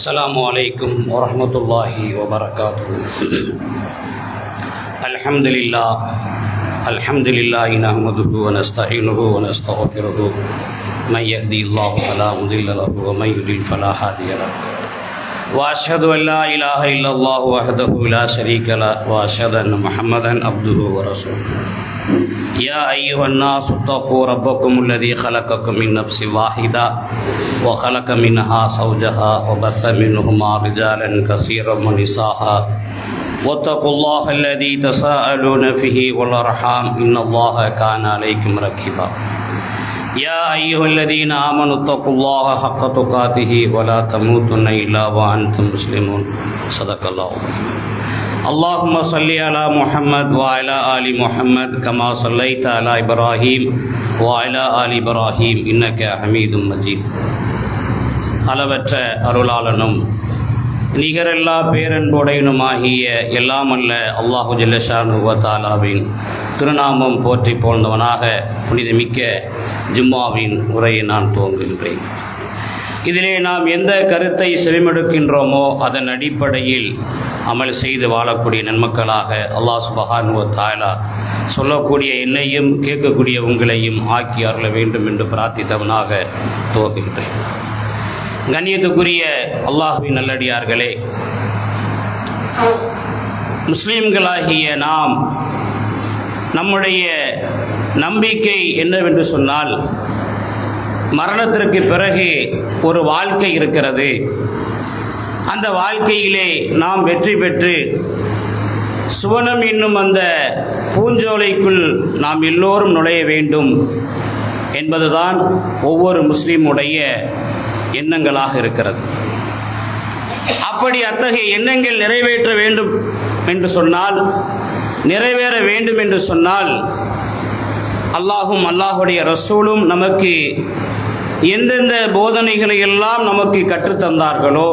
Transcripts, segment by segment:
السلام عليكم ورحمة الله وبركاته. الحمد لله نحمده ونستعينه ونستغفره من يهدي الله فلا مضل له ومن يضلل فلا هادي له وأشهد أن لا إله إلا الله وحده لا شريك له وأشهد أن محمدا عبده ورسوله. يا أيها الناس اتقوا ربكم الذي خلقكم من نفس واحدة وخلق منها زوجها وبث منهما رجالا كثيرا ونساء واتقوا الله الذي تساءلون به والأرحام إن الله كان عليكم رقيبا. يا أيها الذين آمنوا اتقوا الله حق تقاته ولا تموتن إلا وأنتم مسلمون. صدق الله. اللهم صل على محمد وعلى آل محمد كما صليت على إبراهيم وعلى آل إبراهيم إنك حميد مجيد. அளவற்ற அருளாளனும் நிகரெல்லா பேரன்புடையனுமாகிய எல்லாமல்ல அல்லாஹு ஜல்லஷானு வ தஆலாவின் திருநாமம் போற்றி போழ்ந்தவனாக புனிதமிக்க ஜும்மாவின் உரையை நான் துவங்குகின்றேன். இதிலே நாம் எந்த கருத்தை செவிமடுக்கின்றோமோ அதன் அடிப்படையில் அமல் செய்து வாழக்கூடிய நன்மக்களாக அல்லாஹ் சுப்ஹானஹு வ தஆலா சொல்லக்கூடிய என்னையும் கேட்கக்கூடிய உங்களையும் ஆக்கி அருள வேண்டும் என்று பிரார்த்தித்தவனாக துவங்குகின்றேன். கண்ணியத்துக்குரிய அல்லாஹ்வின் நல்லடியார்களே, முஸ்லீம்களாகிய நாம் நம்முடைய நம்பிக்கை என்னவென்று சொன்னால், மரணத்திற்கு பிறகு ஒரு வாழ்க்கை இருக்கிறது. அந்த வாழ்க்கையிலே நாம் வெற்றி பெற்று சுவனம் என்னும் அந்த பூஞ்சோலைக்குள் நாம் எல்லோரும் நுழைய வேண்டும் என்பதுதான் ஒவ்வொரு முஸ்லீமுடைய எண்ணங்களாக இருக்கிறது. அப்படி அத்தகைய எண்ணங்கள் நிறைவேற்ற வேண்டும் என்று சொன்னால், நிறைவேற வேண்டும் என்று சொன்னால், அல்லாஹும் அல்லாஹுடைய ரசூலும் நமக்கு எந்தெந்த போதனைகளை எல்லாம் நமக்கு கற்றுத்தந்தார்களோ,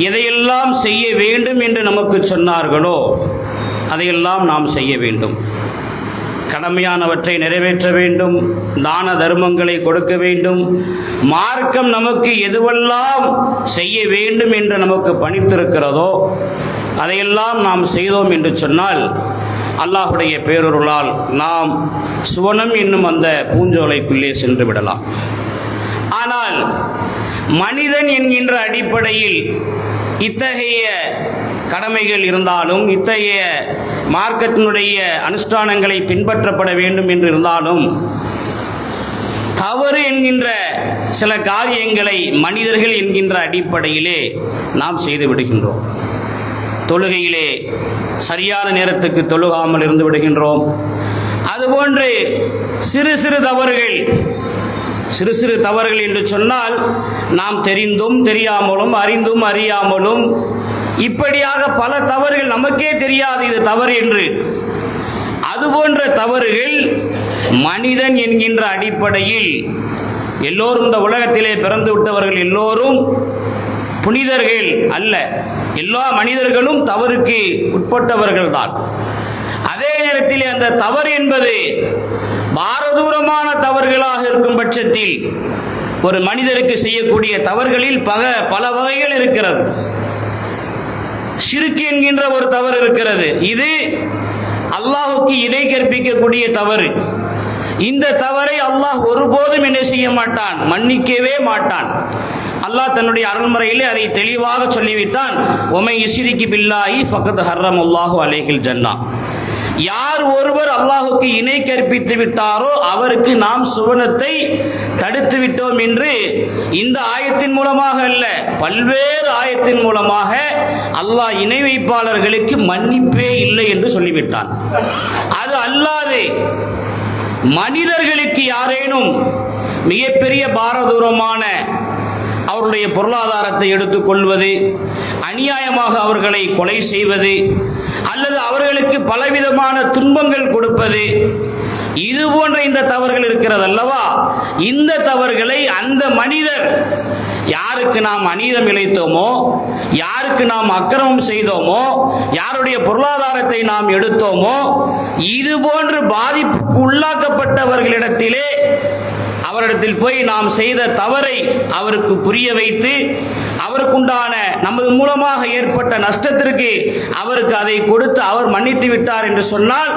எதையெல்லாம் செய்ய வேண்டும் என்று நமக்கு சொன்னார்களோ அதையெல்லாம் நாம் செய்ய வேண்டும். கடமையானவற்றை நிறைவேற்ற வேண்டும், தான தர்மங்களை கொடுக்க வேண்டும். மார்க்கம் நமக்கு எதுவெல்லாம் செய்ய வேண்டும் என்று நமக்கு பணித்திருக்கிறதோ அதையெல்லாம் நாம் செய்தோம் என்று சொன்னால், அல்லாஹுடைய பேரருளால் நாம் சுவனம் என்னும் அந்த பூஞ்சோலைக்குள்ளே சென்று விடலாம். ஆனால் மனிதன் என்கின்ற அடிப்படையில் இத்தகைய கடமைகள் இருந்தாலும், இத்தகைய மார்க்கத்தினுடைய அனுஷ்டானங்களை பின்பற்றப்பட வேண்டும் என்று இருந்தாலும், தவறு என்கின்ற சில காரியங்களை மனிதர்கள் என்கின்ற அடிப்படையிலே நாம் செய்து விடுகின்றோம். தொழுகையிலே சரியான நேரத்துக்கு தொழுகாமல் இருந்து விடுகின்றோம். அதுபோன்று சிறு சிறு தவறுகள் என்று சொன்னால் நாம் தெரிந்தும் தெரியாமலும் அறிந்தும் அறியாமலும் இப்படியாக பல தவறுகள் நமக்கே தெரியாது இது தவறு என்று. அதுபோன்ற தவறுகள் மனிதன் என்கின்ற அடிப்படையில் எல்லோரும் இந்த உலகத்திலே பிறந்து விட்டவர்கள் எல்லோரும் புனிதர்கள் அல்ல. எல்லா மனிதர்களும் தவறுக்கு உட்பட்டவர்கள் தான். அதே நேரத்தில் அந்த தவறு என்பது பாரதூரமான தவறுகளாக இருக்கும் பட்சத்தில் ஒரு மனிதருக்கு செய்யக்கூடிய தவறுகளில் பல வகைகள் இருக்கிறது. ஷிர்க் என்கின்ற ஒரு தவறு இருக்கிறது. இது அல்லாஹ்வுக்கு இணை கற்பிக்கக்கூடிய தவறு. இந்த தவறை அல்லாஹ் ஒருபோதும் என்ன செய்ய மாட்டான், மன்னிக்கவே மாட்டான். அல்லாஹ் தன்னுடைய அருள்முறையிலே அதை தெளிவாக சொல்லிவிட்டான். ஒமை யுஷ்ரிக் பில்லாஹி ஃபக்கத் ஹர்ரமல்லாஹு அலைஹில் ஜன்னா. யார் ஒருவர் அல்லாஹ்வுக்கு இணை கற்பித்து விட்டாரோ அவருக்கு நாம் சுவனத்தை தடுத்து விட்டோம் என்று இந்த ஆயத்தின் மூலமாக அல்ல, பல்வேறு ஆயத்தின் மூலமாக அல்லாஹ் இணை வைப்பாளர்களுக்கு மன்னிப்பே இல்லை என்று சொல்லிவிட்டான். அது அல்லாது மனிதர்களுக்கு யாரேனும் மிகப்பெரிய பாரதூரமான அவருடைய பொருளாதாரத்தை எடுத்துக்கொள்வது, அநியாயமாக அவர்களை கொலை செய்வது, அல்லது அவர்களுக்கு பலவிதமான துன்பங்கள் கொடுப்பது, இது போன்ற இந்த தவறுகள் இருக்கிறது அல்லவா? இந்த தவறுகளை அந்த மனிதர் யாருக்கு நாம் அநீதம் இழைத்தோமோ, யாருக்கு நாம் அக்கிரமம் செய்தோமோ, யாருடைய பொருளாதாரத்தை நாம் எடுத்தோமோ, இது போன்று பாதிப்புக்கு உள்ளாக்கப்பட்டவர்களிடத்திலே அவரிடத்தில் போய் நாம் செய்த தவறை அவருக்கு புரிய வைத்து அவருக்குண்டான நமது மூலமாக ஏற்பட்ட நஷ்டத்திற்கு அவருக்கு அதை கொடுத்து அவர் மன்னித்து விட்டார் என்று சொன்னால்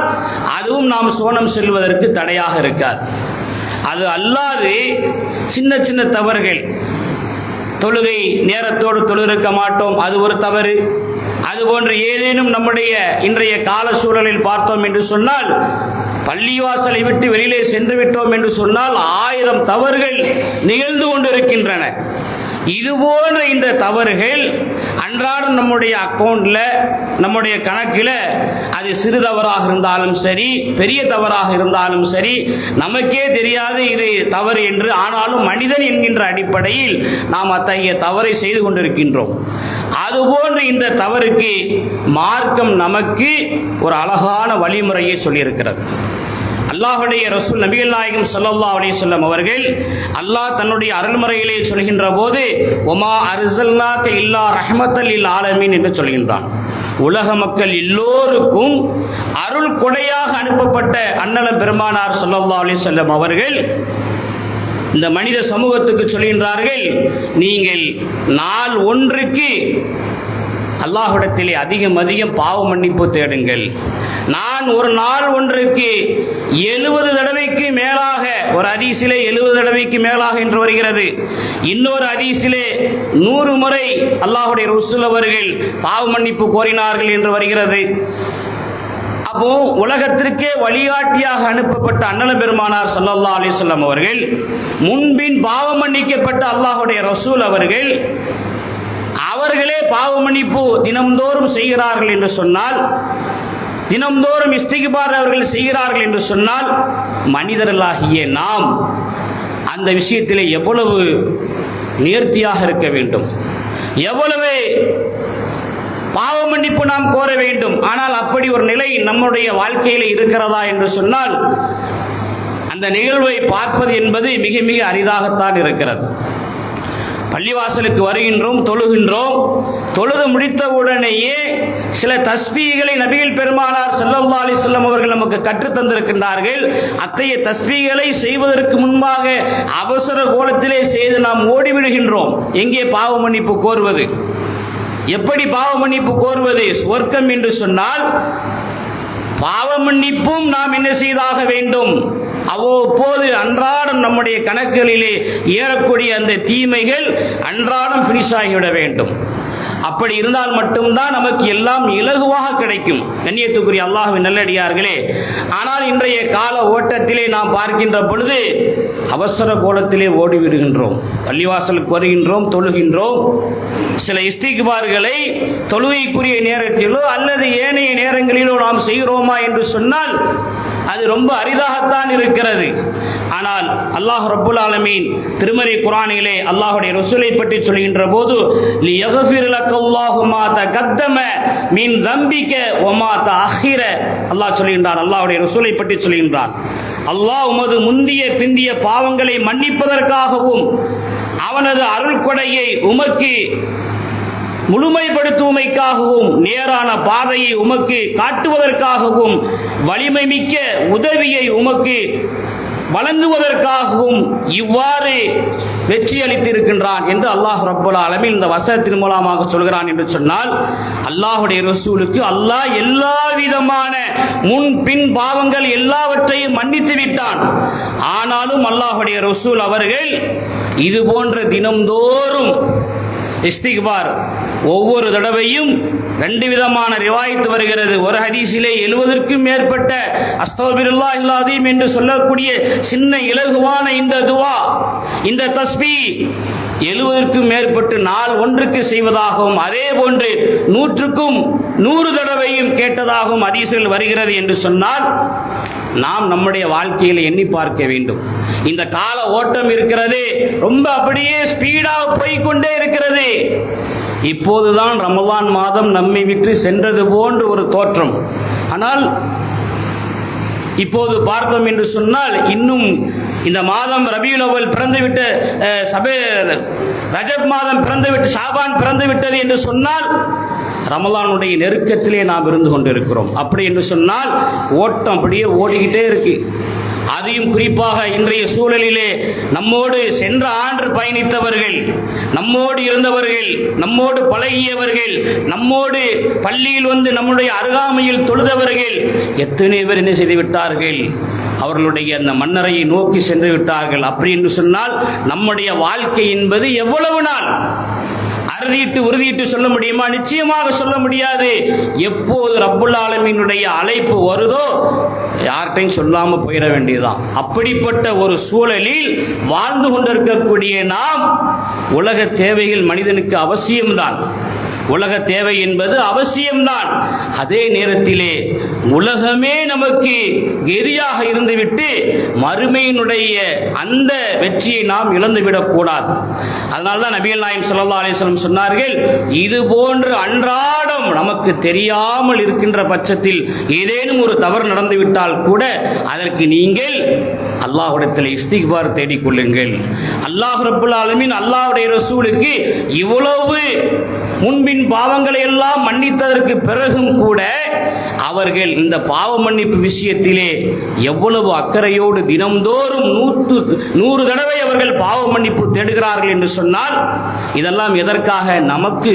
அதுவும் நாம் சோனம் செல்வதற்கு தடையாக இருக்காது. அது அல்லாது சின்ன சின்ன தவறுகள், தொழுகை நேரத்தோடு தொழுதிருக்க மாட்டோம், அது ஒரு தவறு. அதுபோன்று ஏதேனும் நம்முடைய இன்றைய கால சூழலில் பார்த்தோம் என்று சொன்னால் பள்ளிவாசலை விட்டு வெளியிலே சென்று விட்டோம் என்று சொன்னால் 1000 தவறுகள் நிகழ்ந்து கொண்டிருக்கின்றன. இதுபோன்ற இந்த தவறுகள் அன்றாடம் நம்முடைய அக்கௌண்ட்ல, நம்முடைய கணக்கில் அது சிறு தவறாக இருந்தாலும் சரி, பெரிய தவறாக இருந்தாலும் சரி, நமக்கே தெரியாது இது தவறு என்று. ஆனாலும் மனிதன் என்கின்ற அடிப்படையில் நாம் அத்தகைய தவறை செய்து கொண்டிருக்கின்றோம். அதுபோன்று இந்த தவறுக்கு மார்க்கம் நமக்கு ஒரு அழகான வழிமுறையை சொல்லியிருக்கிறது. அல்லாஹ்வுடைய ரசூல் நபிகள் நாயகம் ஸல்லல்லாஹு அலைஹி வஸல்லம் அவர்கள் அல்லாஹ் தன்னுடைய அருள்முறையிலே சொல்கின்ற போது ஒமா அர்ஸல்னாக இல்லா ரஹ்மத்தல் லில் ஆலமீன் என்று சொல்கின்றான். உலக மக்கள் எல்லோருக்கும் அருள் கொடையாக அனுப்பப்பட்ட அன்னலம் பெருமானார் ஸல்லல்லாஹு அலைஹி வஸல்லம் அவர்கள் இந்த மனித சமூகத்துக்கு சொல்கின்றார்கள், நீங்கள் நாள் ஒன்றுக்கு அல்லாஹ்விடத்திலே அதிகம் பாவ மன்னிப்பு தேடுங்கள். நான் ஒரு நாள் ஒன்றுக்கு 70 தடவைக்கு மேலாக, ஒரு ஹதீஸிலே 70 தடவைக்கு மேலாக என்று வருகிறது, இன்னொரு ஹதீஸிலே 100 முறை அல்லாஹ்வுடைய ரசூல் அவர்கள் பாவ மன்னிப்பு கோரினார்கள் என்று வருகிறது. அப்போ உலகத்திற்கே வழிகாட்டியாக அனுப்பப்பட்ட அன்னலம் பெருமானார் ஸல்லல்லாஹு அலைஹி வஸல்லம் அவர்கள், முன்பின் பாவம் மன்னிக்கப்பட்ட அல்லாஹ்வுடைய ரசூல் அவர்களே பாவ மன்னிப்பு தினம்தோறும் செய்கிறார்கள் என்று சொன்னால், தினம்தோறும் இஸ்திக்பார் அவர்கள் செய்கிறார்கள் என்று சொன்னால், மனிதர்களாகிய நாம் அந்த விஷயத்திலே எவ்வளவு நேர்த்தியாக இருக்க வேண்டும், எவ்வளவு பாவ மன்னிப்பு நாம் கோர வேண்டும். ஆனால் அப்படி ஒரு நிலை நம்முடைய வாழ்க்கையில் இருக்கிறதா என்று சொன்னால் அந்த நிகழ்வை பார்ப்பது என்பது மிக மிக அரிதாகத்தான் இருக்கிறது. பள்ளிவாசலுக்கு வருகின்றோம், தொழுகின்றோம், தொழுது முடித்தவுடனேயே சில தஸ்பீகளை நபிகள் பெருமானார் ஸல்லல்லாஹு அலைஹி வஸல்லம் அவர்கள் நமக்கு கற்றுத் தந்திருக்கின்றார்கள். அத்தகைய தஸ்பீகளை செய்வதற்கு முன்பாக அவசர கோலத்திலே செய்து நாம் ஓடிவிடுகின்றோம். எங்கே பாவ மன்னிப்பு கோருவது? எப்படி பாவ மன்னிப்பு கோருவது? சொர்க்கம் என்று சொன்னால் பாவ மன்னிப்பும் நாம் என்ன செய்தாக வேண்டும்? அவ்வப்போது அன்றாடம் நம்முடைய கணக்குகளிலே ஏறக்கூடிய அந்த தீமைகள் அன்றாடம் ஃபினிஷ் ஆகிவிட வேண்டும். அப்படி இருந்தால் மட்டும்தான் நமக்கு எல்லாம் இலகுவாக கிடைக்கும். கண்ணியத்துக்குரிய அல்லாஹ்வின் நல்லடியார்களே, ஆனால் இன்றைய கால ஓட்டத்திலே நாம் பார்க்கின்ற பொழுது அவசர கோலத்திலே ஓடிவிடுகின்றோம். பள்ளிவாசலுக்கு வருகின்றோம், தொழுகின்றோம். சில இஸ்திக்பார்களை தொழுகைக்குரிய நேரத்திலோ அல்லது ஏனைய நேரங்களிலோ நாம் செய்கிறோமா என்று சொன்னால் அது ரொம்ப அரிதாகத்தான் இருக்கிறது. ஆனால் அல்லாஹ் ரப்புல் ஆலமீன் திருமறை குர்ஆனிலே அல்லாஹ்வுடைய ரசூலை பற்றி சொல்கின்ற போது லியக்ஃபிர் லக்கல்லாஹு மா தகத்தம மின் தம்பிக வ மா தஅখিர அல்லாஹ் சொல்கின்றான். அல்லாஹ்வுடைய ரசூலை பற்றி சொல்கின்றான், அல்லாஹ் உமது முந்திய பிந்திய பாவங்களை மன்னிப்பதற்காகவும் அவனது அருள் கொடையை உமக்கு முழுமைப்படுத்துவமைக்காகவும் நேரான பாதையை உமக்கு காட்டுவதற்காகவும் வலிமை மிக்க உதவியை உமக்கு வழங்குவதற்காகவும் இவ்வாறு வெற்றி அளித்திருக்கின்றான் என்று அல்லாஹ் ரப்பல் ஆலமீன் இந்த வசனத்தின் மூலமாக சொல்கிறான் என்று சொன்னால், அல்லாஹுடைய ரசூலுக்கு அல்லாஹ் எல்லா விதமான முன் பின் பாவங்கள் எல்லாவற்றையும் மன்னித்து விட்டான். ஆனாலும் அல்லாஹுடைய ரசூல் அவர்கள் இது போன்ற தினம்தோறும் இஸ்திக்பார் ஒவ்வொரு தடவையும் ரெண்டு விதமான ரிவாயத்து வருகிறது. ஒரு ஹதீஸிலே 70க்கும் மேற்பட்ட அஸ்தக்ஃபிருல்லாஹில் அஸீம் என்று சொல்லக்கூடிய சின்ன இலகுவான இந்த துவா, இந்த தஸ்பீஹ் 70க்கும் மேற்பட்டு நாள் ஒன்றுக்கு செய்வதாகவும் அதே போன்று 100க்கும் 100 தடவையும் கேட்டதாகவும் ஹதீஸில் வருகிறது என்று சொன்னால், நாம் நம்முடைய வாழ்க்கையில் எண்ணி பார்க்க வேண்டும். இந்த கால ஓட்டம் இருக்கிறது, ரொம்ப அப்படியே ஸ்பீடாக போய்கொண்டே இருக்கிறது. இப்போதுதான் ரமலான் மாதம் நம்மை விட்டு சென்றது போன்ற ஒரு தோற்றம். ஆனால் இப்போது பார்த்தோம் என்று சொன்னால் இன்னும் இந்த மாதம் ரபியுல் அவ்வல் பிறந்துவிட்டு, ரஜப் மாதம் பிறந்துவிட்டு, ஷாபான் பிறந்து விட்டது என்று சொன்னால் ரமலானுடைய நெருக்கத்திலே நாம் இருந்து கொண்டிருக்கிறோம். அப்படி என்று சொன்னால் ஓட்டம் அப்படியே ஓடிக்கிட்டே இருக்கு. அதையும் குறிப்பாக இன்றைய சூழலிலே நம்மோடு சென்ற ஆண்டு பயணித்தவர்கள், நம்மோடு இருந்தவர்கள், நம்மோடு பழகியவர்கள், நம்மோடு பள்ளியில் வந்து நம்முடைய அருகாமையில் தொழுதவர்கள் எத்தனை பேர் என்ன செய்து விட்டார்கள்? அவர்களுடைய அந்த மன்னரையை நோக்கி சென்று விட்டார்கள். அப்படி என்று சொன்னால் நம்முடைய வாழ்க்கை என்பது எவ்வளவு நாள்? அறுதிட்டு உறுதிட்டு சொல்ல முடியுமா? நிச்சயமாக சொல்ல முடியாது. எப்போது ரப்புல் ஆலமீனுடைய அழைப்பு வருதோ யார்கிட்டையும் சொல்லாம போயிட வேண்டியதுதான். அப்படிப்பட்ட ஒரு சூழலில் வாழ்ந்து கொண்டிருக்கக்கூடிய நாம், உலக தேவைகள் மனிதனுக்கு அவசியம்தான். உலக தேவை என்பது அவசியம்தான். அதே நேரத்திலே உலகமே நமக்கு எதிரியாக இருந்துவிட்டு மறுமையினுடைய அந்த வெற்றியை நாம் இழந்துவிடக் கூடாது. அதனால்தான் நபிகள் நாயகம் ஸல்லல்லாஹு அலைஹி வஸல்லம் சொன்னார்கள், இது போன்று அன்றாடம் நமக்கு தெரியாமல் இருக்கின்ற பட்சத்தில் ஏதேனும் ஒரு தவறு நடந்துவிட்டால் கூட அதற்கு நீங்கள் அல்லாஹ்விடத்தில் இஸ்திக்பார் தேடிக்கொள்ளுங்கள். அல்லாஹ் ரப்புல் ஆலமீன் அல்லாஹ்வுடைய ரசூலுக்கு இவ்வளவு முன்பின் பாவங்களை எல்லாம் மன்னித்ததற்கு பிறகும் கூட அவர்கள் இந்த பாவ மன்னிப்பு விஷயத்திலே எவ்வளவு அக்கறையோடு தினம்தோறும் 100 தடவை அவர்கள் பாவ மன்னிப்பு தேடுகிறார்கள் என்று சொன்னால் இதெல்லாம் எதற்காக? நமக்கு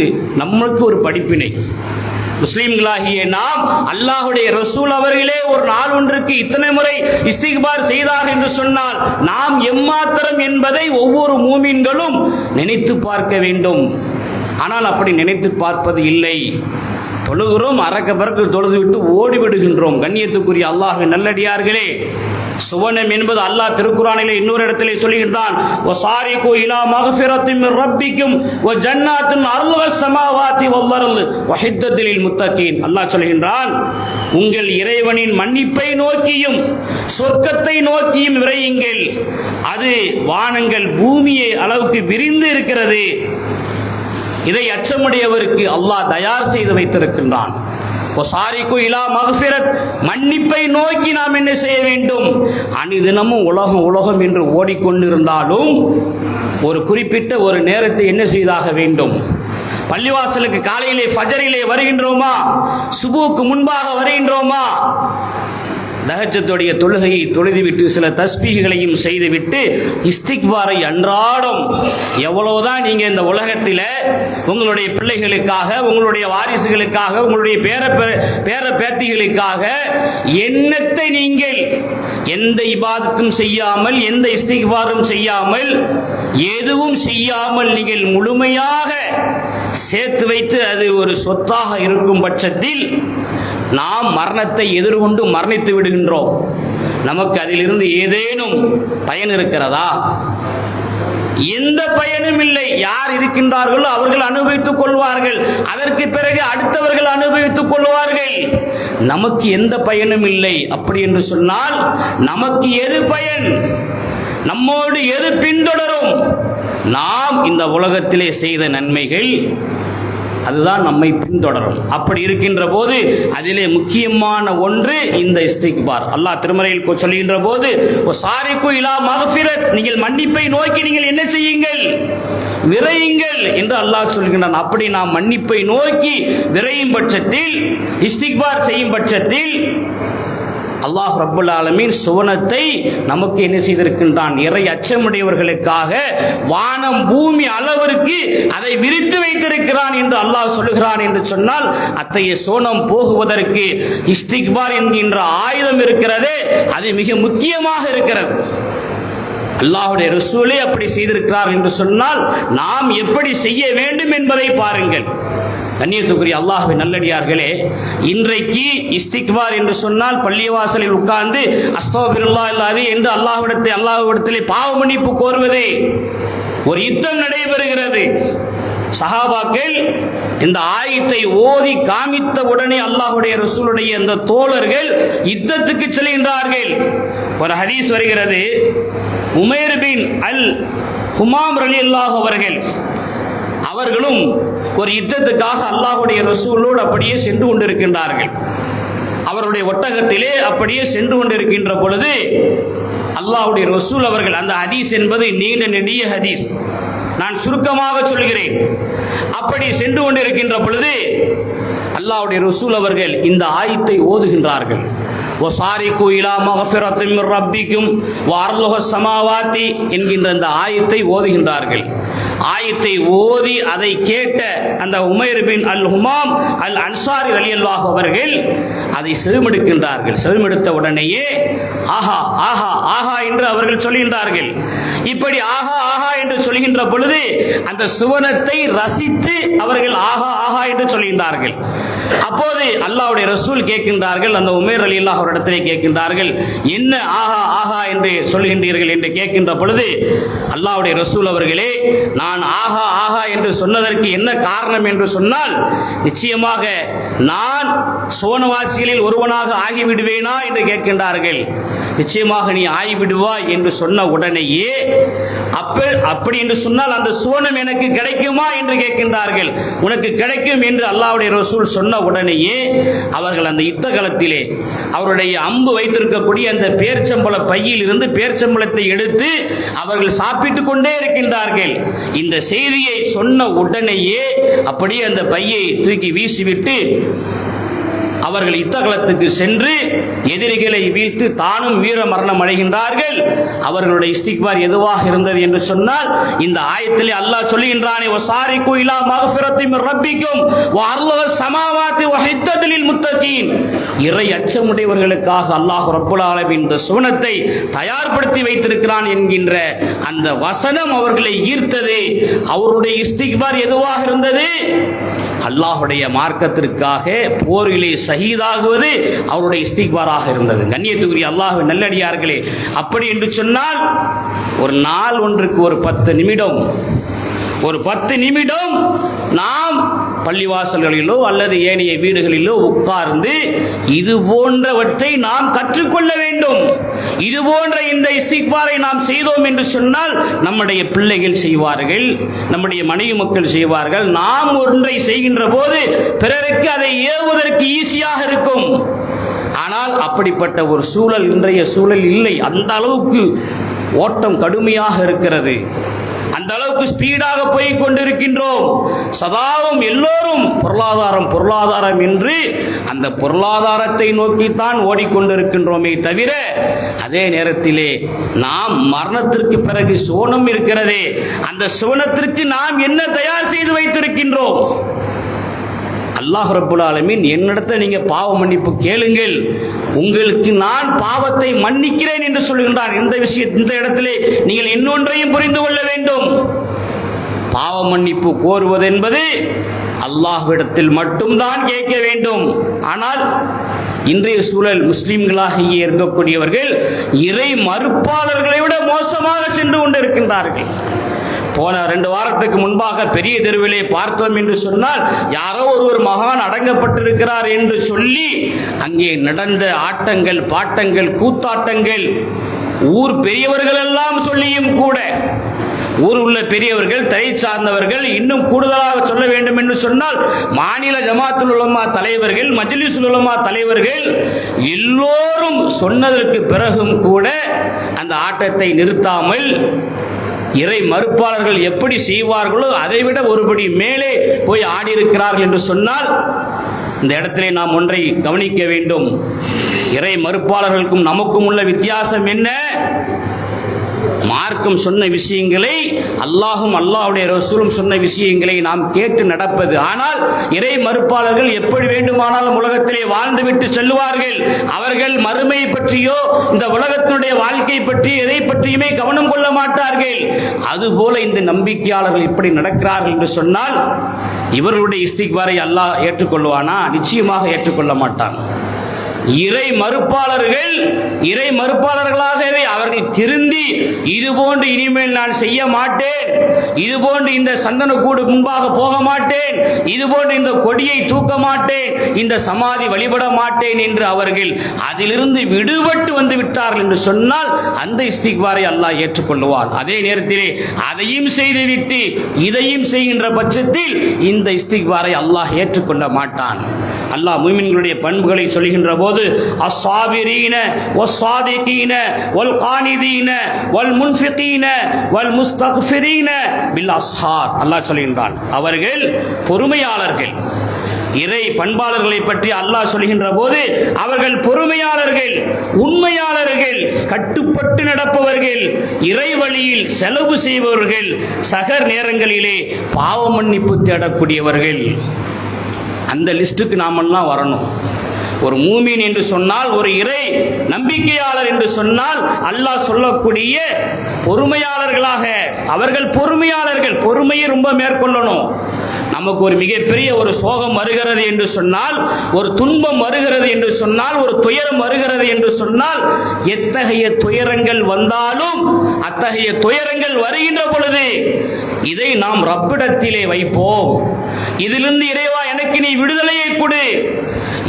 ஒரு படிப்பினை. முஸ்லிம்களாகிய நாம், அல்லாஹ்வுடைய ரசூல் அவர்களே ஒரு நாள் ஒன்றுக்கு இத்தனை முறை இஸ்திக்பார் செய்தார் என்று சொன்னால் நாம் எம்மாத்திரம் என்பதை ஒவ்வொரு மூமின்களும் நினைத்து பார்க்க வேண்டும். ஆனால் அப்படி நினைத்து பார்ப்பது இல்லை. தொழுகிறோம், அரக்க பறக்க தொழுது விட்டு ஓடிவிடுகின்றோம். கண்ணியத்துக்குரிய அல்லாஹ்வின் நல்லடியார்களே, சுவனம் என்பது அல்லாஹ் திருக்குர்ஆனிலே இன்னொரு இடத்திலே சொல்கின்றான், வசாரிகு இலா மக்ஃபிரத்தின் மின் ரப்பிக்கும் வ ஜன்னாத்துன் அர்துஹஸ் ஸமாவாதி வல் அர்து வஹித்தத் லில் முத்தகீன். அல்லாஹ் சொல்கின்றான், உங்கள் இறைவனின் மன்னிப்பை நோக்கியும் சொர்க்கத்தை நோக்கியும் விரையுங்கள். அது வானங்கள் பூமியை அளவுக்கு விரிந்து இருக்கிறது. இதை அச்சமுடையவருக்கு அல்லாஹ் தயார் செய்து வைத்திருக்கின்றான். மன்னிப்பை நோக்கி நாம் என்ன செய்ய வேண்டும்? அனிதினமும் உலகம் என்று ஓடிக்கொண்டிருந்தாலும் ஒரு குறிப்பிட்ட ஒரு நேரத்தை என்ன செய்தாக வேண்டும்? பள்ளிவாசலுக்கு காலையிலே ஃபஜரிலே வருகின்றோமா? சுபுக்கு முன்பாக வருகின்றோமா? தஹஜ்ஜுடைய தொழுகையை தொழுதுவிட்டு சில தஸ்பீகளையும் செய்துவிட்டு இஸ்திக்பாரை அன்றாடம் எவ்வளவுதான் நீங்க இந்த உலகத்தில் உங்களுடைய பிள்ளைகளுக்காக, உங்களுடைய வாரிசுகளுக்காக, உங்களுடைய பேர பேத்திகளுக்காக எண்ணத்தை நீங்கள் எந்த இபாதத்தும் செய்யாமல், எந்த இஸ்திக்பாரும் செய்யாமல், எதுவும் செய்யாமல் நீங்கள் முழுமையாக சேர்த்து வைத்து அது ஒரு சொத்தாக இருக்கும் பட்சத்தில் நாம் மரணத்தை எதிர்கொண்டு மரணித்து விடுகின்றோம். விடுகின்றோம். நமக்கு அதிலிருந்து ஏதேனும் பயன் இருக்கிறதா? எந்த பயனும் இல்லை. யார் இருக்கின்றார்களோ அவர்கள் அனுபவித்துக் கொள்வார்கள். அதற்கு பிறகு அடுத்தவர்கள் அனுபவித்துக் கொள்வார்கள். நமக்கு எந்த பயனும் இல்லை. அப்படி என்று சொன்னால் நமக்கு எது பயன்? நம்மோடு எது பின்தொடரும்? நாம் இந்த உலகத்திலே செய்த நன்மைகள், அதுதான் நம்மை பின்தொடரும். அப்படி இருக்கின்ற போது அதிலே முக்கியமான ஒன்று இந்த இஸ்திக்பார். அல்லாஹ் திருமறையில் சொல்கின்ற போது சாரிக்கு இலா மக்ஃபிரத், நீங்கள் மன்னிப்பை நோக்கி நீங்கள் என்ன செய்யுங்கள்? விரையுங்கள் என்று அல்லாஹ் சொல்கின்றான். அப்படி நாம் மன்னிப்பை நோக்கி விரையும் பட்சத்தில், இஸ்திக்பார் செய்யும் பட்சத்தில் அல்லாஹ் ரப்புல் ஆலமீன் சுவனத்தை நமக்கு என்ன செய்திருக்கின்றான்? இறை அச்சமுடையவர்களுக்காக வானம் பூமி அளவிற்கு அதை விரித்து வைத்திருக்கிறான் என்று அல்லாஹ் சொல்லுகிறான். என்று சொன்னால் அத்தகைய சோனம் போகுவதற்கு இஸ்திக்பார் என்கின்ற ஆயுதம் இருக்கிறதே, அது மிக முக்கியமாக இருக்கிறது. அல்லாஹ்வுடைய ரசூலே அப்படி செய்திருக்கிறார் என்று சொன்னால் நாம் எப்படி செய்ய வேண்டும் என்பதை பாருங்கள். கண்ணியத்துக்குரிய அல்லாஹ்வின் நல்லடியார்களே, இன்றைக்கு இஸ்திக்பார் என்று சொன்னால் பள்ளிவாசலில் உட்கார்ந்து அஸ்தக்ஃபிருல்லாஹ் இல்லாது என்று அல்லாஹ்விடத்திலே பாவ மன்னிப்பு கோருவதே. ஒரு யுத்தம் நடைபெறுகிறது. சஹாபாக்கள் இந்த ஆயத்தை ஓதி காமித்த உடனே அல்லாஹ்வுடைய ரசூலுடைய அந்த தோழர்கள் யுத்தத்துக்கு செல்கின்றார்கள். ஒரு ஹதீஸ் வருகிறது, உமைர் பின் அல் ஹுமாம் ரலியல்லாஹு அவர்களும் ஒரு யுத்தத்துக்காக அல்லாஹ்வுடைய ரசூலோடு அப்படியே சென்று கொண்டிருக்கின்றார்கள். அவருடைய ஒட்டகத்திலே அப்படியே சென்று கொண்டிருக்கின்ற பொழுது அல்லாஹ்வுடைய ரசூல் அவர்கள், அந்த ஹதீஸ் என்பது நீண்ட நெடிய ஹதீஸ், நான் சுருக்கமாக சொல்கிறேன். அப்படி சென்று கொண்டிருக்கின்ற பொழுது அல்லாஹ்வுடைய ரசூல் அவர்கள் இந்த ஆயத்தை ஓதுகின்றார்கள். வசாரிகு இலா மக்ஃபிரத்தின் மிர் ரப்பிக்கும் வஅர்லுஹு ஸமாவாத்தி என்கின்ற இந்த ஆயத்தை ஓதுகின்றார்கள். ஆயத்தை ஓதி அதை கேட்ட அந்த உமைர் பின் அல் ஹுமாம் அல் அன்சாரி ரலியல்லாஹு அவர்கள் அதை செவிமடுக்கின்றார்கள். செவிமடுத்த உடனேயே ஆஹா ஆஹா ஆஹா என்று அவர்கள் சொல்கின்றார்கள். இப்படி ஆஹா ஆஹா என்று சொல்கின்ற பொழுது அந்த சுவனத்தை ரசித்து அவர்கள் ஆஹா ஆஹா என்று சொல்கின்றார்கள். அப்போது அல்லாஹ்வுடைய ரசூல் கேட்கின்றார்கள், அந்த உமைர் ரலியல்லாஹு அவரிடத்திலே கேட்கின்றார்கள், என்ன ஆஹா ஆஹா என்று சொல்கின்றீர்கள் என்று கேட்கின்ற பொழுது அல்லாஹ்வுடைய ரசூல் அவர்களே, நான் ஆஹா ஆஹா என்று சொன்னதற்கு என்ன காரணம் என்று சொன்னால், நிச்சயமாக நான் சோனவாசிகளில் ஒருவனாக ஆகிவிடுவேனா என்று கேட்கின்றார்கள். நிச்சயமாக நீ ஆகிவிடுவாய் என்று சொன்ன உடனேயே அப்படி என்று சொன்னால் அந்த சுவனம் எனக்கு கிடைக்குமா என்று கேட்கின்றார்கள். உனக்கு கிடைக்கும் என்று அல்லாஹ்வுடைய ரசூல் சொன்ன உடனேயே அவர்கள் அந்த யுத்த களத்திலே அவருடைய அம்பு வைத்திருக்கக்கூடிய அந்த பேர்ச்சம்பள பையில் இருந்து பேர்ச்சம்பளத்தை எடுத்து அவர்கள் சாப்பிட்டுக் கொண்டே இருக்கின்றார்கள். இந்த செய்தியை சொன்ன உடனேயே அப்படியே அந்த பையை தூக்கி வீசிவிட்டு அவர்கள் யுத்தகலத்துக்கு சென்று எதிரிகளை வீழ்த்து தானும் வீர மரணம் அடைகின்றார்கள். அவர்களுடைய இஸ்திக்பார் எதுவாக இருந்தது என்று சொன்னால், இந்த ஆயத்திலே அல்லாஹ் சொல்லுகின்றானே, வசாரிகு இலா மக்ஃபிரத்தின் மிர் ரப்பிக்கும் வஅர்லுஹு ஸமாவாத்தி வஹித்தத் லில் முத்தகீன், இறை அச்சமுடையவர்களுக்காக அல்லாஹ் ரப்புல் ஆலமீன் இந்த சுவனத்தை தயார்படுத்தி வைத்திருக்கிறான் என்கின்ற அந்த வசனம் அவர்களை ஈர்த்தது. அவருடைய இஸ்திக்பார் எதுவாக இருந்தது? அல்லாஹ்வுடைய மார்க்கத்திற்காக போரிலே ஷஹீதாகுவது அவருடைய இஸ்திக்பாராக இருந்தது. கண்ணியத்துக்குரிய அல்லாஹ்வின் நல்லடியார்களே, அப்படி என்று சொன்னால் ஒரு நாள் ஒன்றுக்கு ஒரு 10 நிமிடம் நாம் பள்ளிவாசல்களிலோ அல்லது ஏனைய வீடுகளிலோ உட்கார்ந்து இது போன்றவற்றை நாம் கற்றுக்கொள்ள வேண்டும். இது போன்ற இந்த இஸ்திக்பாரை நாம் செய்தோம் என்று சொன்னால் நம்முடைய பிள்ளைகள் செய்வார்கள், நம்முடைய மனைவி மக்கள் செய்வார்கள். நாம் ஒன்றை செய்கின்ற போது பிறருக்கு அதை ஏவுவதற்கு ஈஸியாக இருக்கும். ஆனால் அப்படிப்பட்ட ஒரு சூழல் இன்றைய சூழல் இல்லை. அந்த அளவுக்கு ஓட்டம் கடுமையாக இருக்கிறது. அந்த அளவுக்கு ஸ்பீடாக போய் கொண்டிருக்கின்றோம். சதாவும் எல்லோரும் பொருளாதாரம் என்று அந்த பொருளாதாரத்தை நோக்கித்தான் ஓடிக்கொண்டிருக்கின்றோமே தவிர, அதே நேரத்திலே நாம் மரணத்திற்கு பிறகு சோனம் இருக்கிறதே, அந்த சோனத்திற்கு நாம் என்ன தயார் செய்து வைத்திருக்கின்றோம்? அல்லாஹ் ரப்புல் ஆலமீன், என்னிடத்தில் நீங்க பாவ மன்னிப்பு கேளுங்கள், உங்களுக்கு நான் பாவத்தை மன்னிக்கிறேன் என்று சொல்கின்றார். இந்த இடத்திலே நீங்கள் இன்னொன்றையும் புரிந்து கொள்ள வேண்டும். பாவ மன்னிப்பு கோருவது என்பது அல்லாஹ்விடத்தில் மட்டும்தான் கேட்க வேண்டும். ஆனால் இன்றைய சூழல் முஸ்லிம்களாக இருக்கக்கூடியவர்கள் இறை மறுப்பாளர்களை விட மோசமாக சென்று கொண்டிருக்கின்றார்கள். போன 2 வாரத்துக்கு முன்பாக பெரிய தெருவிலே பார்த்தோம் என்று சொன்னால், யாரோ ஒரு மகான் அடங்கப்பட்டிருக்கிறார் என்று சொல்லி அங்கே நடந்த ஆட்டங்கள், பாட்டங்கள், கூத்தாட்டங்கள் ஊர் பெரியவர்கள் எல்லாம் சொல்லியும் கூட, ஊர் உள்ள பெரியவர்கள், தலை சார்ந்தவர்கள், இன்னும் கூடுதலாக சொல்ல வேண்டும் என்று சொன்னால் மாநில ஜமாத்துல் உலமா தலைவர்கள், மஜ்லிஸுல் உலமா தலைவர்கள் எல்லோரும் சொன்னதற்கு பிறகும் கூட அந்த ஆட்டத்தை நிறுத்தாமல் இறை மறுப்பாளர்கள் எப்படி செய்வார்களோ அதைவிட ஒருபடி மேலே போய் ஆடியிருக்கிறார்கள் என்று சொன்னால், இந்த இடத்திலே நாம் ஒன்றை கவனிக்க வேண்டும். இறை மறுப்பாளர்களுக்கும் நமக்கும் உள்ள வித்தியாசம் என்ன? மார்க்கம் சொன்ன விஷயங்களை, அல்லாஹும் அல்லாஹ்வுடைய ரசூலும் சொன்ன விஷயங்களை நாம் கேட்டு நடப்பது. ஆனால் இறை மறுப்பாளர்கள் எப்படி வேண்டுமானாலும் உலகத்திலே வாழ்ந்துவிட்டு செல்லுவார்கள். அவர்கள் மறுமை பற்றியோ இந்த உலகத்தினுடைய வாழ்க்கை பற்றி எதை பற்றியுமே கவனம் கொள்ள மாட்டார்கள். அதுபோல இந்த நம்பிக்கையாளர்கள் இப்படி நடக்கிறார்கள் என்று சொன்னால் இவர்களுடைய இஸ்திக்பாரை அல்லாஹ் ஏற்றுக்கொள்வானா? நிச்சயமாக ஏற்றுக்கொள்ள மாட்டான். இறை மறுப்பாளர்களாகவே அவர்கள் திருந்தி, இதுபோன்று இனிமேல் நான் செய்ய மாட்டேன், இதுபோன்று இந்த சந்தனக்கூடு முன்பாக போக மாட்டேன், இதுபோன்று இந்த கொடியை தூக்க மாட்டேன், இந்த சமாதி வழிபட மாட்டேன் என்று அவர்கள் அதிலிருந்து விடுபட்டு வந்து விட்டார்கள் என்று சொன்னால் அந்த இஸ்திக்பாரை அல்லாஹ் ஏற்றுக்கொள்வான். அதே நேரத்திலே அதையும் செய்துவிட்டு இதையும் செய்கின்ற பட்சத்தில் இந்த இஸ்திக்பாரை அல்லாஹ் ஏற்றுக்கொள்ள மாட்டான். அல்லாஹ் முஃமின்களுடைய பண்புகளை சொல்கின்ற போது அஸ்ஸாபிரீன வஸ்ஸாதிகீன வல்கானிதீன வல்முன்ஃபிகீன வல்முஸ்தக்ஃபிரீன பில் அஸ்ஹார் அல்லாஹ் சொல்கின்றான். அவர்கள் பொறுமையாளர்கள். இறை பண்பாளர்களை பற்றி அல்லாஹ் சொல்கின்ற போது அவர்கள் பொறுமையாளர்கள், உண்மையாளர்கள், கட்டுப்பட்டு நடப்பவர்கள், இறை வழியில் செலவு செய்பவர்கள், சகர் நேரங்களிலே பாவ மன்னிப்பு தேடக்கூடியவர்கள். அந்த லிஸ்டுக்கு நாமெல்லாம் வரணும். ஒரு மூமின் என்று சொன்னால், ஒரு இறை நம்பிக்கையாளர் என்று சொன்னால் அல்லாஹ் சொல்லக்கூடிய பொறுமையாளர்களாக அவர்கள் பொறுமையாளர்கள். பொறுமையை ரொம்ப மேற்கொள்ளணும். நமக்கு ஒரு மிகப்பெரிய ஒரு சோகம் வருகிறது என்று சொன்னால், ஒரு துன்பம் வருகிறது என்று சொன்னால், ஒரு துயரம் வருகிறது என்று சொன்னால், எத்தகைய துயரங்கள் வந்தாலும் அத்தகைய துயரங்கள் வருகின்ற பொழுது இதை நாம் ரப்பிடத்திலே வைப்போம். இதிலிருந்து இறைவா எனக்கு நீ விடுதலையை கொடு,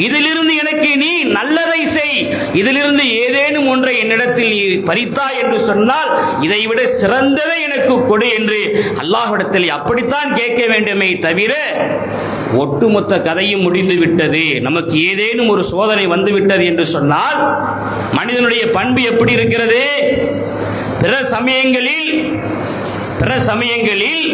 இதிலிருந்து எனக்கு நீ நல்லதை செய், இதிலிருந்து ஏதேனும் ஒன்றை என்னிடத்தில் நீ பறித்தாய் என்று சொன்னால் இதைவிட சிறந்ததை எனக்கு கொடு என்று அல்லாஹ்விடத்தில் அப்படித்தான் கேட்க வேண்டுமே தவிர, ஒட்டுமொத்த கதையும் முடிந்து விட்டது, நமக்கு ஏதேனும் ஒரு சோதனை வந்து விட்டது என்று சொன்னால் மனிதனுடைய பண்பு எப்படி இருக்கிறது? பிற சமயங்களில்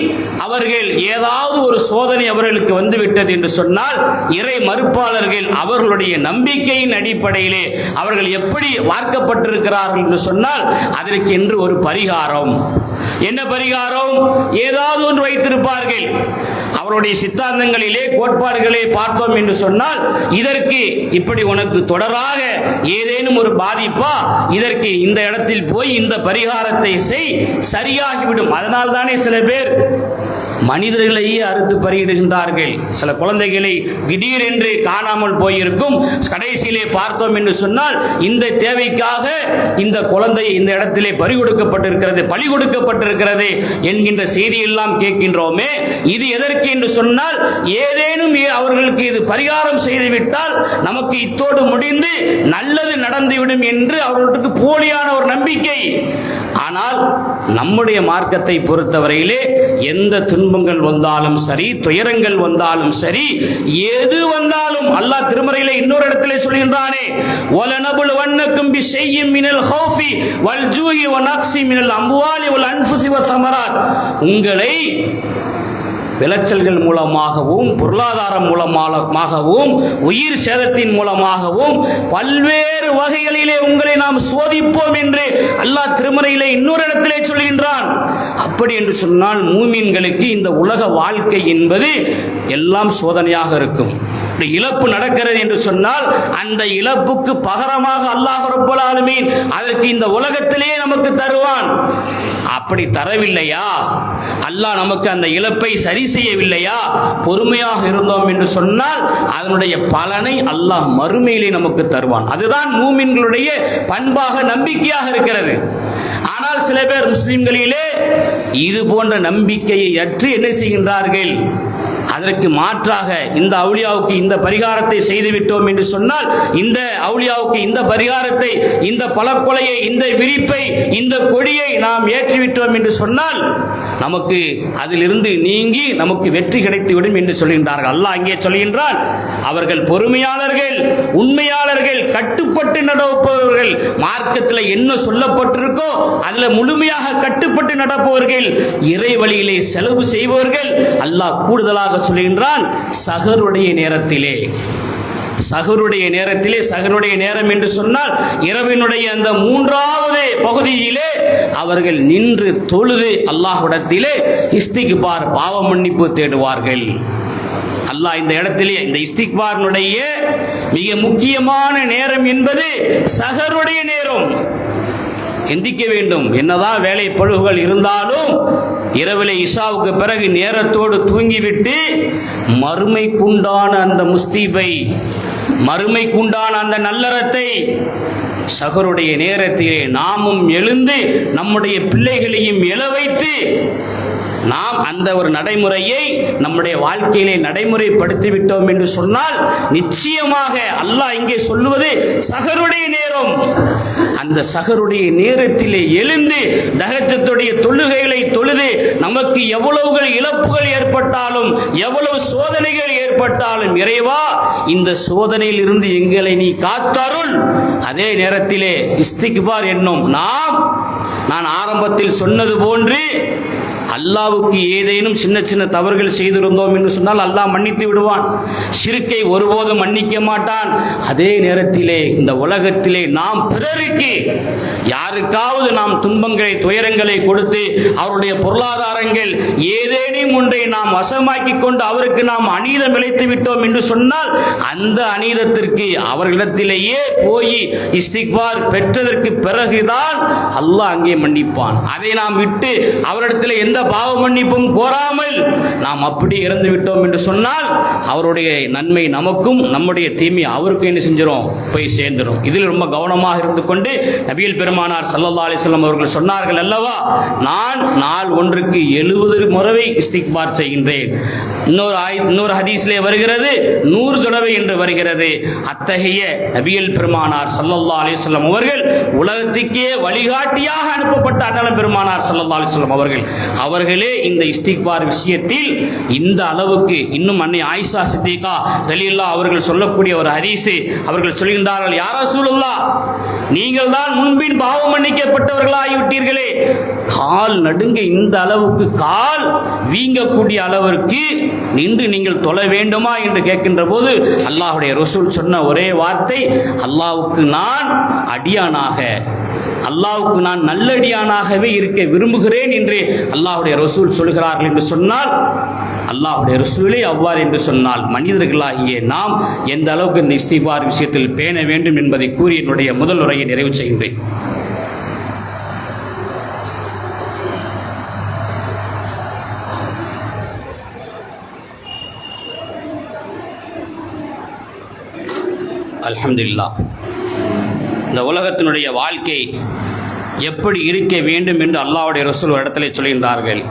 அவர்கள் ஏதாவது ஒரு சோதனை அவர்களுக்கு வந்து விட்டது என்று சொன்னால், இறை மறுப்பாளர்கள் அவர்களுடைய நம்பிக்கையின் அடிப்படையிலே அவர்கள் எப்படி வார்க்கப்பட்டிருக்கிறார்கள் என்று சொன்னால் அதற்கு என்று ஒரு பரிகாரம். என்ன பரிகாரம்? ஏதாவது ஒன்று வைத்திருப்பார்கள். அவருடைய சித்தாந்தங்களிலே, கோட்பாடுகளை பார்த்தோம் என்று சொன்னால், இதற்கு இப்படி உனக்கு தொடராக ஏதேனும் ஒரு பாதிப்பா, இதற்கு இந்த இடத்தில் போய் இந்த பரிகாரத்தை செய், சரியாகிவிடும். அதனால் தானே சில பேர் மனிதர்களையே அறுத்து பறியிடுகின்றார்கள். சில குழந்தைகளை திடீரென்று காணாமல் போயிருக்கும், கடைசியிலே பார்த்தோம் என்று சொன்னால் இந்த தேவைக்காக இந்த குழந்தை இந்த இடத்திலே பறி கொடுக்கப்பட்டிருக்கிறது என்கின்ற செய்தியெல்லாம் கேட்கின்றோமே. இது எதற்கு என்று சொன்னால், ஏதேனும் அவர்களுக்கு இது பரிகாரம் செய்துவிட்டால் நமக்கு இத்தோடு முடிந்து நல்லது நடந்துவிடும் என்று அவர்களுக்கு போலியான ஒரு நம்பிக்கை. ஆனால் நம்முடைய மார்க்கத்தை பொறுத்தவரையிலே எந்த துன்பங்கள் வந்தாலும் சரி, துயரங்கள் வந்தாலும் சரி, எது வந்தாலும் அல்லாஹ் திருமறையிலே இன்னொரு இடத்திலே சொல்கின்றானே, வலனபுலுவன்னக்கும் பிஷைஇம் மினல் ஹௌஃபி வல் ஜூஇ வ நக்ஸி மினல் அம்வாலி வல் அன்ஃபுஸி வ ஸமராத், உங்களை விளைச்சல்கள் மூலமாகவும், பொருளாதாரம் மூலமாகவும், உயிர் சேதத்தின் மூலமாகவும் பல்வேறு வகைகளிலே உங்களை நாம் சோதிப்போம் என்று அல்லாஹ் திருமறையிலே இன்னொரு இடத்திலே சொல்கின்றான். அப்படி என்று சொன்னால் மூமின்களுக்கு இந்த உலக வாழ்க்கை என்பது எல்லாம் சோதனையாக இருக்கும். இழப்பு நடக்கிறது என்று சொன்னால் அந்த இழப்புக்கு பகரமாக அல்லாஹ் ரப்பல் ஆலமீன் அதற்கு இந்த உலகத்திலேயே நமக்கு தருவான். அப்படி தரவில்லையா, அல்லாஹ் நமக்கு அந்த இழப்பை சரி செய்யவில்லையா, பொறுமையாக இருந்தோம் என்று சொன்னால் அதனுடைய பலனை அல்லாஹ் மறுமையிலே நமக்கு தருவான். அதுதான் மூமின்களுடைய பண்பாக, நம்பிக்கையாக இருக்கிறது. ஆனால் சில பேர் முஸ்லிம்களிலே இது போன்ற நம்பிக்கையை அற்று என்ன செய்கின்றார்கள், அதற்கு மாற்றாக இந்த அவுலியாவுக்கு இந்த பரிகாரத்தை செய்துவிட்டோம் என்று சொன்னால், இந்த அவுலியாவுக்கு இந்த பரிகாரத்தை, இந்த பலக்கொலையை, இந்த விரிப்பை, இந்த கொடியை நாம் ஏற்றிவிட்டோம் என்று சொன்னால் நமக்கு அதிலிருந்து நீங்கி நமக்கு வெற்றி கிடைத்துவிடும் என்று சொல்கின்றார்கள். அல்லாஹ் அங்கே சொல்கின்றான், அவர்கள் பொறுமையாளர்கள், உண்மையாளர்கள், கட்டுப்பட்டு நடப்பவர்கள், மார்க்கத்தில் என்ன சொல்லப்பட்டிருக்கோ அதில் முழுமையாக கட்டுப்பட்டு நடப்பவர்கள், இறை வழியிலே செலவு செய்பவர்கள். அல்லாஹ் கூடுதலாக சொல்கின்றான், சஹருடைய நேரத்திலே, சஹருடைய நேரத்திலே, சஹருடைய நேரம் என்று சொன்னால் இரவினுடைய அந்த 3வது பகுதியிலே அவர்கள் நின்று தொழுது அல்லாஹ்விடத்திலே இஸ்திக்பார், பாவ மன்னிப்பு தேடுவார்கள். அல்லாஹ் இந்த இடத்திலே இந்த இஸ்திக்பாரினுடைய மிக முக்கியமான நேரம் என்பது சஹருடைய நேரம். எந்திக்க வேண்டும், என்னதான் வேலை பழுகுகள் இருந்தாலும் இரவிலே இஷாவுக்கு பிறகு நேரத்தோடு தூங்கிவிட்டு மறுமைக்குண்டான அந்த முஸ்தீபை, மறுமைக்குண்டான அந்த நல்லறத்தை சஹருடைய நேரத்திலே நாமும் எழுந்து நம்முடைய பிள்ளைகளையும் எழ வைத்து நாம் அந்த ஒரு நடைமுறையை நம்முடைய வாழ்க்கையிலே நடைமுறைப்படுத்திவிட்டோம் என்று சொன்னால் நிச்சயமாக அல்லாஹ் இங்கே சொல்லுவது சஹருடைய நேரம். அந்த சஹருடைய நேரத்திலே எழுந்து தஹஜ்ஜுடைய தொழுகைகளை தொழுது நமக்கு எவ்வளவுகள் இழப்புகள் ஏற்பட்டாலும், எவ்வளவு சோதனைகள் ஏற்பட்டாலும், இறைவா இந்த சோதனையில் இருந்து எங்களை நீ காத்தருள். அதே நேரத்திலே இஸ்திக்பார் என்னும் நான் ஆரம்பத்தில் சொன்னது போன்று அல்லாஹ்வுக்கு ஏதேனும் சின்ன சின்ன தவறுகள் செய்திருந்தோம் என்று சொன்னால் அல்லாஹ் மன்னித்து விடுவான். ஷிர்க்கை ஒருபோதும் மன்னிக்க மாட்டான். அதே நேரத்திலே இந்த உலகத்திலே நாம் பிறருக்கு யாருக்காவது நாம் துன்பங்களை, துயரங்களை கொடுத்து அவருடைய பொருளாதாரங்கள் ஏதேனும் ஒன்றை நாம் வசமாக்கி கொண்டு அவருக்கு நாம் அநீதம் இழைத்து விட்டோம் என்று சொன்னால் அந்த அநீதத்திற்கு அவர்களிடத்திலேயே போய் இஸ்திக்பார் பெற்றதற்கு பிறகுதான் அல்லாஹ் அங்கே மன்னிப்பான். அதை நாம் விட்டு அவரிடத்தில் எந்த பாவ மன்னிப்பும் கோராமல் நாம் அப்படி இறந்து விட்டோம் என்று சொன்னால் அவருடைய நன்மை நமக்கும், நம்முடைய தீமை அவருக்கும் என்ன செஞ்சிடும், போய் சேர்ந்துடும். இதில் ரொம்ப கவனமாக இருந்து கொண்டு நபிகள் பெருமானார் ஸல்லல்லாஹு அலைஹி வஸல்லம் அவர்கள் சொன்னார்கள் அல்லவா, நான் நாள் ஒன்றுக்கு 70 முறை இஸ்திக்பார் செய்கின்றேன். இன்னொரு ஹதீஸிலே வருகிறது 100 தடவை என்று வருகிறது. அத்தகைய நபிகள் பெருமானார் ஸல்லல்லாஹு அலைஹி வஸல்லம் அவர்கள் உலகத்துக்கே வழிகாட்டியாக அனுப்பப்பட்ட அண்ணலம் பெருமானார் ஸல்லல்லாஹு அலைஹி வஸல்லம் அவர்களே இந்த இஸ்திக்பார் விஷயத்தில் இந்த அளவுக்கு, இன்னும் அன்னை ஆயிஷா சித்திகா ரலியல்லாஹு அவர்கள் சொல்லக்கூடிய ஒரு ஹதீஸ், அவர்கள் சொல்கின்றார்கள், யா ரசூலுல்லாஹ், நீங்கள் தான் முன்பின் பாவம் மன்னிக்கப்பட்டவர்களாகிவிட்டீர்களே, கால் நடுங்க இந்த அளவுக்கு, கால் வீங்கக்கூடிய அளவிற்கு நின்று நீங்கள் தொழ வேண்டுமா என்று கேட்கின்ற போது அல்லாஹ்வுடைய ரசூல் சொன்ன ஒரே வார்த்தை, அல்லாஹ்வுக்கு நான் அடியானாக, அல்லாஹ்வுக்கு நான் நல்லடியானாகவே இருக்க விரும்புகிறேன் என்று அல்லாஹ்வுடைய ரசூல் சொல்கிறார்கள் என்று சொன்னால், அல்லாஹ்வுடைய ரசூலே அவ்வாறு என்று சொன்னால் மனிதர்களாகிய நாம் எந்த அளவுக்கு இந்த இஸ்திக்பார் விஷயத்தில் பேண வேண்டும் என்பதை கூறி என்னுடைய முதல் உரையை நிறைவு செய்கின்றேன். அல்ஹம்துலில்லாஹ். இந்த உலகத்தினுடைய வாழ்க்கை எப்படி இருக்க வேண்டும் என்று அல்லாஹ்வுடைய ரசூல் ஒரு இடத்துல சொல்கின்றார்கள்.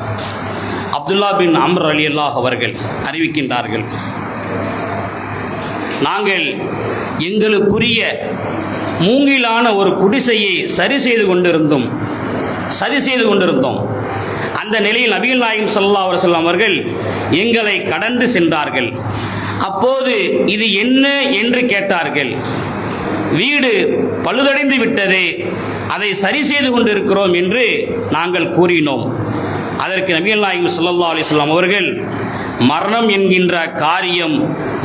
அப்துல்லா பின் அம்ர் ரலியல்லாஹு அவர்கள் அறிவிக்கின்றார்கள், நாங்கள் எங்களுக்குரிய மூங்கிலான ஒரு குடிசையை சரி செய்து கொண்டிருந்தோம். அந்த நிலையில் நபிகள் நாயகம் ஸல்லல்லாஹு அலைஹி வஸல்லம் அவர்கள் எங்களை கடந்து சென்றார்கள். அப்போது இது என்ன என்று கேட்டார்கள். வீடு பழுதடைந்து விட்டது, அதை சரி செய்து கொண்டிருக்கிறோம் என்று நாங்கள் கூறினோம். அதற்கு நபிகள் நாயகம் ஸல்லல்லாஹு அலைஹி வஸல்லம் அவர்கள், மரணம் என்கின்ற காரியம்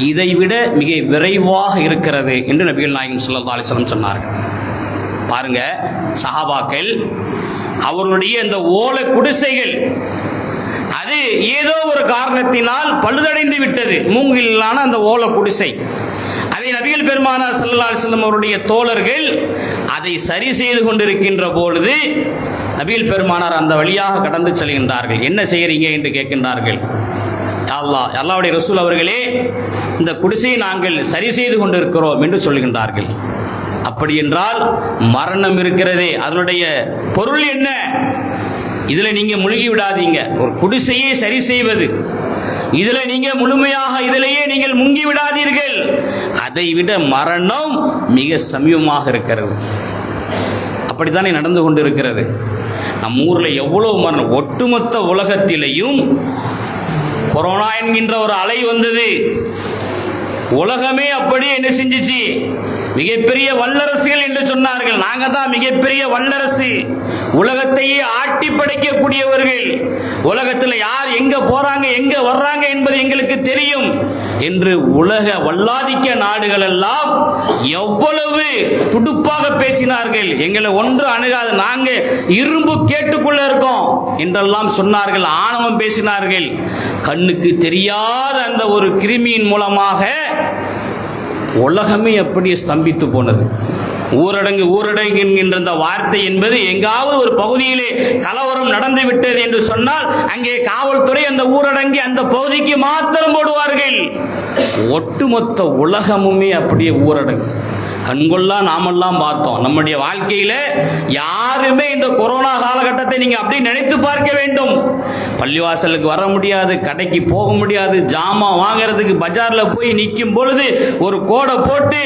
இதைவிட மிக விரைவாக இருக்கிறது என்று நபிகள் நாயகம் ஸல்லல்லாஹு அலைஹி வஸல்லம் சொன்னார்கள். பாருங்க, சஹாபாக்கள் அவர்களுடைய இந்த ஓலை குடிசைகள் அது ஏதோ ஒரு காரணத்தினால் பழுதடைந்து விட்டது, மூங்கிலான அந்த ஓலை குடிசை. அதை நபிகள் பெருமானார் ஸல்லல்லாஹு அலைஹி வஸல்லம் அவருடைய தோழர்கள் அதை சரி செய்து கொண்டிருக்கின்ற பொழுது நபிகள் பெருமானார் அந்த வழியாக கடந்து செல்கின்றார்கள். என்ன செய்கிறீங்க என்று கேட்கின்றார்கள். அல்லாஹ்வுடைய ரசூல் அவர்களே, இந்த குடிசையை நாங்கள் சரி செய்து கொண்டிருக்கிறோம் என்று சொல்கின்றார்கள். அப்படி என்றால் மரணம் இருக்கிறதே, அதனுடைய பொருள் என்ன? இதில் நீங்க முழுகி விடாதீங்க. ஒரு குடிசையை சரி செய்வது, இதில் நீங்க முழுமையாக இதிலேயே நீங்கள் முங்கி விடாதீர்கள். அதை விட மரணம் மிக சமீபமாக இருக்கிறது. அப்படித்தானே நடந்து கொண்டிருக்கிறது. நம் ஊரில் எவ்வளவு மரணம். ஒட்டுமொத்த உலகத்திலேயும் கொரோனா என்கின்ற ஒரு அலை வந்தது. உலகமே அப்படியே என்ன செஞ்சிச்சு? மிகப்பெரிய வல்லரசுகள் என்று சொன்னார்கள். நாங்க தான் மிகப்பெரிய வல்லரசு, உலகத்தையே ஆட்டி படைக்கக்கூடியவர்கள். உலகத்தில் யார் எங்க போறாங்க எங்க வர்றாங்க என்பது எங்களுக்கு தெரியும் என்று உலக வல்லாதிக்க நாடுகள் எல்லாம் எவ்வளவு துடுப்பாக பேசினார்கள். எங்களை ஒன்று அணுகாது, நாங்க இரும்பு கேட்டுக்குள்ள இருக்கோம் என்றெல்லாம் சொன்னார்கள். ஆணவம் பேசினார்கள். கண்ணுக்கு தெரியாத அந்த ஒரு கிருமியின் மூலமாக உலகமே அப்படியே ஸ்தம்பித்து போனது. ஊரடங்கு ஊரடங்கு என்கின்ற அந்த வார்த்தை என்பது எங்காவது ஒரு பகுதியிலே கலவரம் நடந்து விட்டது என்று சொன்னால் அங்கே காவல்துறை அந்த ஊரடங்கு அந்த பகுதிக்கு மாத்திரம் போடுவார்கள். ஒட்டுமொத்த உலகமுமே அப்படியே ஊரடங்கு. கண்கொள்ளா நாமெல்லாம் பார்த்தோம். நம்முடைய வாழ்க்கையில யாருமே இந்த கொரோனா காலகட்டத்தை நீங்க அப்படி நினைத்து பார்க்க வேண்டும். பள்ளிவாசலுக்கு வர முடியாது, கடைக்கு போக முடியாது, ஜாமான் வாங்கிறதுக்கு பஜார்ல போய் நிற்கும் பொழுது ஒரு கோடை போட்டு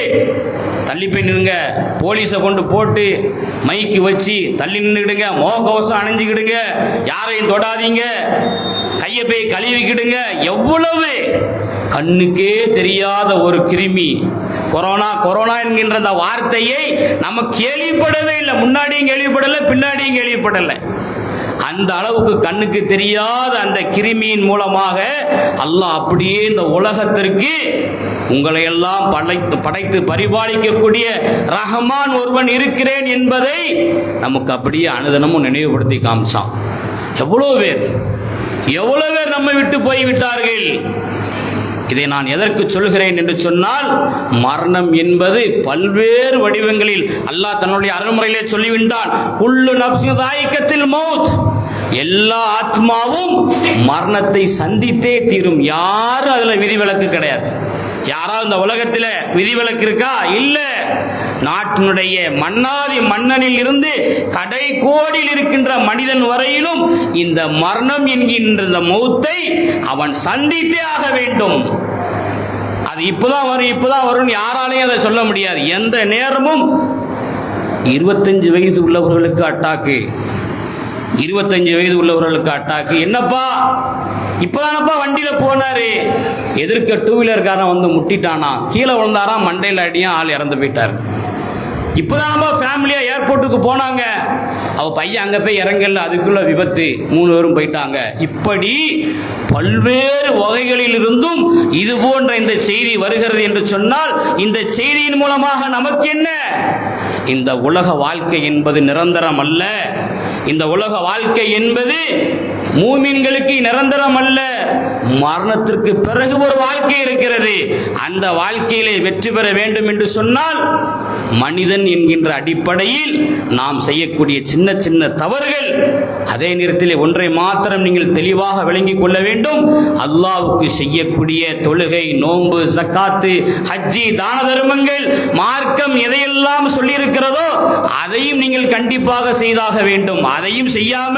தள்ளி போய் நின்னுங்க, போலீஸை கொண்டு போட்டு மைக்கு வச்சு தள்ளி நின்றுக்கிடுங்க, முகக்கவசம் அணிஞ்சுக்கிடுங்க, யாரையும் தொடாதீங்க, கையை போய் கழுவிக்கிடுங்க. எவ்வளவு கண்ணுக்கே தெரியாத ஒரு கிருமி கொரோனா. கொரோனா என்கின்ற அந்த வார்த்தையை நம்ம கேள்விப்படவே இல்லை. முன்னாடியும் கேள்விப்படலை, பின்னாடியும் கேள்விப்படலை. அந்த அளவுக்கு கண்ணுக்கு தெரியாத அந்த கிருமியின் மூலமாக அல்லாஹ் அப்படியே இந்த உலகத்திற்கு உங்களை எல்லாம் படைத்து பரிபாலிக்கக்கூடிய ரஹ்மான் ஒருவன் இருக்கிறேன் என்பதை நமக்கு அப்படியே அனுதினமும் நினைவுபடுத்தி காமிச்சான். எவ்வளவு பேர் நம்மை விட்டு போய்விட்டார்கள். இதை நான் எதற்கு சொல்கிறேன் என்று சொன்னால், மரணம் என்பது பல்வேறு வடிவங்களில் அல்லாஹ் தன்னுடைய அருள்முறையிலே சொல்லிவிட்டான். குல்லு நஃப்ஸின் தாயிகத்துல் மௌத், எல்லா ஆத்மாவும் மரணத்தை சந்தித்தே தீரும். யாரும் அதுல விதிவிலக்கு கிடையாது. யாராவது இந்த உலகத்தில் விதிவிலக்கு இருக்கா? இல்ல. நாட்டினுடைய மன்னாதி மன்னனில் இருந்து கடை கோடியில் இருக்கின்ற மனிதன் வரையிலும் இந்த மரணம் என்கின்ற இந்த மௌத்தை அவன் சந்தித்தே ஆக வேண்டும். அது இப்பதான் வரும் யாராலையும் அதை சொல்ல முடியாது. எந்த நேரமும் 25 வயது உள்ளவர்களுக்கு அட்டாக்கு, 25 வயது உள்ளவர்களுக்கு அட்டாக்கு. என்னப்பா இப்பதானப்பா வண்டியில போனாரு, எதிர்க்க டூ வீலர்காரன் வந்து முட்டிட்டானா, கீழே விழுந்தாராம், மண்டையில் அடியும், ஆள் இறந்து போயிட்டார். இப்பதானப்பா ஃபேமிலியா ஏர்போர்ட்டுக்கு போனாங்க, அவ பையன் அங்க போய் இறங்கல, அதுக்குள்ள விபத்து, 3 பேரும் போயிட்டாங்க. இப்படி பல்வேறு வகைகளில் இருந்தும் இது போன்ற இந்த செய்தி வருகிறது என்று சொன்னால், இந்த செய்தியின் மூலமாக நமக்கு என்ன? இந்த உலக வாழ்க்கை என்பது நிரந்தரம் அல்ல. இந்த உலக வாழ்க்கை என்பது மூமின்களுக்கு நிரந்தரம் அல்ல. மரணத்திற்கு பிறகு ஒரு வாழ்க்கை இருக்கிறது. அந்த வாழ்க்கையிலே வெற்றி பெற வேண்டும் என்று சொன்னால், மனிதன் என்கின்ற அடிப்படையில் நாம் செய்யக்கூடிய சின்ன சின்ன தவறுகள், அதே நேரத்தில் ஒன்றை மாத்திரம் நீங்கள் தெளிவாக விளங்கிக் கொள்ள வேண்டும். அல்லாஹ்வுக்கு செய்யக்கூடிய தொழுகை, நோன்பு, ஜக்காத்து, ஹஜ்ஜி, தான தர்மங்கள், மார்க்கம் எதையெல்லாம் சொல்லி இருக்கிறதோ அதையும் நீங்கள் கண்டிப்பாக செய்தாக வேண்டும். அதையும் செய்யாம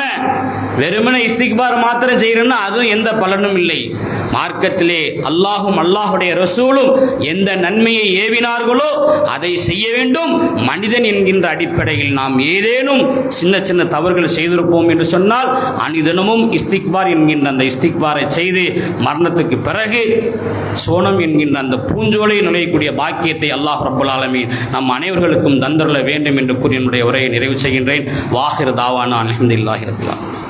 வெறுமனே இஸ்திக்பார் மாத்திரம் செய்யணும்னா அதுவும் எந்த பலனும் இல்லை. மார்க்கத்திலே அல்லாஹும் அல்லாஹுடைய ரசூலும் எந்த நன்மையை ஏவினார்களோ அதை செய்ய வேண்டும். மனிதன் என்கின்ற அடிப்படையில் நாம் ஏதேனும் சின்ன சின்ன தவறுகள் செய்திருப்போம் என்று சொன்னால், அனிதனமும் இஸ்திக்பார் என்கின்ற அந்த இஸ்திக்பாரை செய்து மரணத்துக்கு பிறகு சோனம் என்கின்ற அந்த பூஞ்சோலை நுழையக்கூடிய பாக்கியத்தை அல்லாஹ் ரப்பல் ஆலமீன் நம் அனைவர்களுக்கும் தந்தருள வேண்டும் என்று கூறி என்னுடைய உரையை நிறைவு செய்கின்றேன். வாஹிர் தாவானா அல்ஹம்துலில்லாஹி ரப்பில் ஆலமீன்.